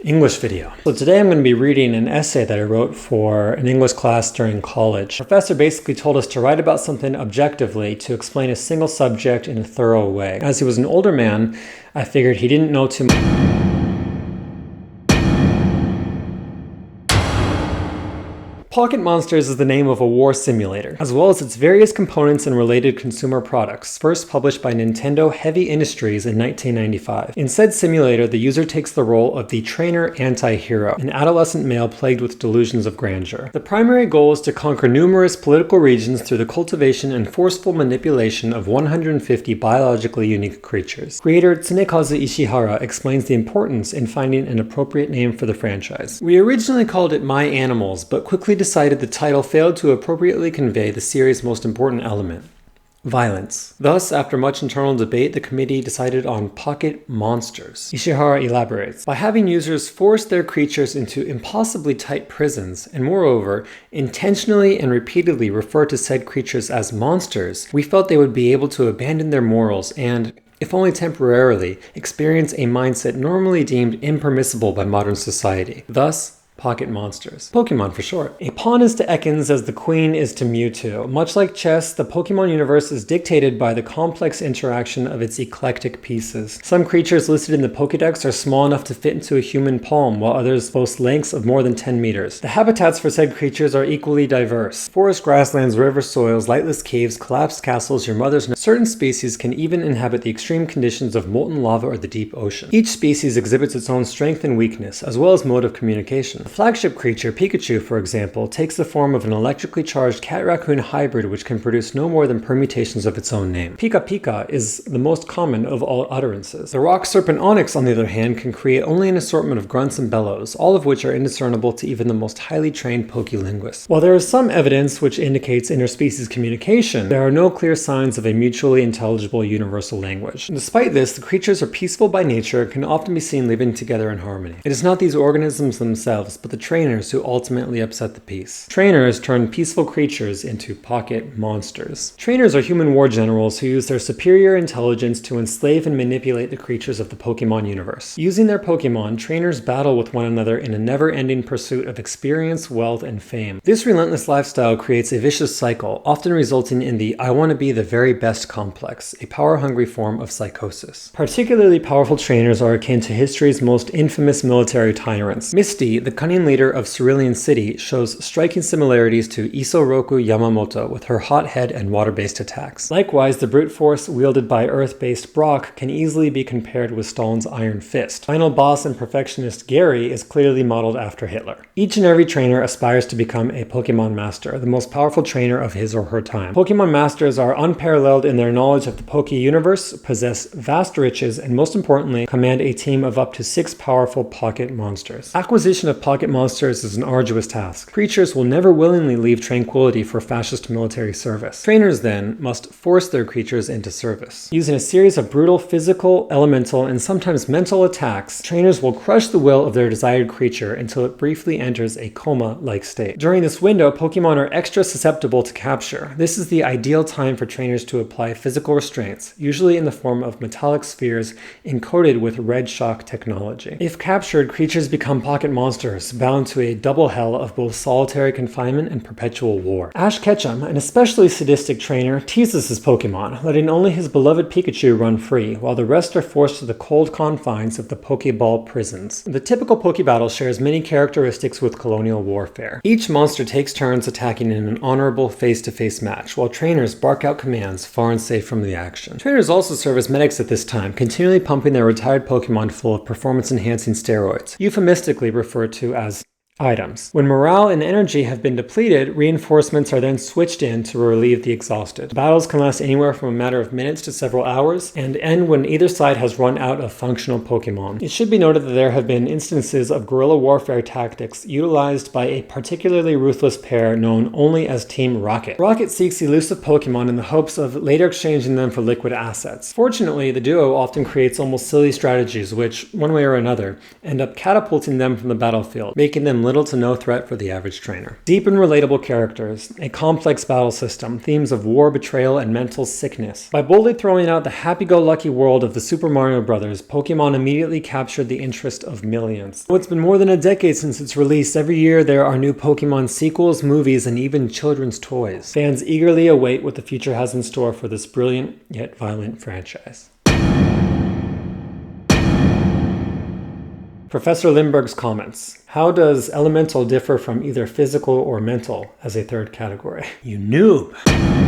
English video. So today I'm going to be reading an essay that I wrote for an English class during college. The professor basically told us to write about something objectively to explain a single subject in a thorough way. As he was an older man, I figured he didn't know too much. Pocket Monsters is the name of a war simulator, as well as its various components and related consumer products, first published by Nintendo Heavy Industries in 1995. In said simulator, the user takes the role of the trainer anti-hero, an adolescent male plagued with delusions of grandeur. The primary goal is to conquer numerous political regions through the cultivation and forceful manipulation of 150 biologically unique creatures. Creator Tsunekazu Ishihara explains the importance in finding an appropriate name for the franchise. We originally called it My Animals, but quickly decided the title failed to appropriately convey the series' most important element: violence. Thus, after much internal debate, the committee decided on Pocket Monsters. Ishihara elaborates, by having users force their creatures into impossibly tight prisons, and moreover, intentionally and repeatedly refer to said creatures as monsters, we felt they would be able to abandon their morals and, if only temporarily, experience a mindset normally deemed impermissible by modern society. Thus, Pocket Monsters. Pokemon for short. A pawn is to Ekans as the queen is to Mewtwo. Much like chess, the Pokemon universe is dictated by the complex interaction of its eclectic pieces. Some creatures listed in the Pokédex are small enough to fit into a human palm, while others boast lengths of more than 10 meters. The habitats for said creatures are equally diverse. Forest grasslands, river soils, lightless caves, collapsed castles, your mother's milk. Certain species can even inhabit the extreme conditions of molten lava or the deep ocean. Each species exhibits its own strength and weakness, as well as mode of communication. The flagship creature, Pikachu, for example, takes the form of an electrically charged cat-raccoon hybrid which can produce no more than permutations of its own name. Pika Pika is the most common of all utterances. The rock serpent Onyx, on the other hand, can create only an assortment of grunts and bellows, all of which are indiscernible to even the most highly trained Pokelinguist. While there is some evidence which indicates interspecies communication, there are no clear signs of a mutually intelligible universal language. Despite this, the creatures are peaceful by nature and can often be seen living together in harmony. It is not these organisms themselves, but the trainers who ultimately upset the peace. Trainers turn peaceful creatures into pocket monsters. Trainers are human war generals who use their superior intelligence to enslave and manipulate the creatures of the Pokemon universe. Using their Pokemon, trainers battle with one another in a never-ending pursuit of experience, wealth, and fame. This relentless lifestyle creates a vicious cycle, often resulting in the I want to be the very best complex, a power-hungry form of psychosis. Particularly powerful trainers are akin to history's most infamous military tyrants. Misty, the cunning leader of Cerulean City, shows striking similarities to Isoroku Yamamoto with her hot head and water-based attacks. Likewise, the brute force wielded by earth-based Brock can easily be compared with Stalin's Iron Fist. Final boss and perfectionist Gary is clearly modeled after Hitler. Each and every trainer aspires to become a Pokemon Master, the most powerful trainer of his or her time. Pokemon Masters are unparalleled in their knowledge of the Poke universe, possess vast riches, and most importantly, command a team of up to 6 powerful Pocket Monsters. Acquisition of Pocket Monsters is an arduous task. Creatures will never willingly leave tranquility for fascist military service. Trainers, then, must force their creatures into service. Using a series of brutal physical, elemental, and sometimes mental attacks, trainers will crush the will of their desired creature until it briefly enters a coma-like state. During this window, Pokemon are extra susceptible to capture. This is the ideal time for trainers to apply physical restraints, usually in the form of metallic spheres encoded with red shock technology. If captured, creatures become pocket monsters, bound to a double hell of both solitary confinement and perpetual war. Ash Ketchum, an especially sadistic trainer, teases his Pokemon, letting only his beloved Pikachu run free, while the rest are forced to the cold confines of the Pokeball prisons. The typical Pokebattle shares many characteristics with colonial warfare. Each monster takes turns attacking in an honorable face-to-face match, while trainers bark out commands far and safe from the action. Trainers also serve as medics at this time, continually pumping their retired Pokemon full of performance-enhancing steroids, euphemistically referred to as items. When morale and energy have been depleted, reinforcements are then switched in to relieve the exhausted. Battles can last anywhere from a matter of minutes to several hours, and end when either side has run out of functional Pokemon. It should be noted that there have been instances of guerrilla warfare tactics utilized by a particularly ruthless pair known only as Team Rocket. Rocket seeks elusive Pokemon in the hopes of later exchanging them for liquid assets. Fortunately, the duo often creates almost silly strategies which, one way or another, end up catapulting them from the battlefield, making them little to no threat for the average trainer. Deep and relatable characters, a complex battle system, themes of war, betrayal, and mental sickness. By boldly throwing out the happy-go-lucky world of the Super Mario Bros., Pokemon immediately captured the interest of millions. Though it's been more than a decade since its release, every year there are new Pokemon sequels, movies, and even children's toys. Fans eagerly await what the future has in store for this brilliant yet violent franchise. Professor Lindbergh's comments. How does elemental differ from either physical or mental as a third category? You noob!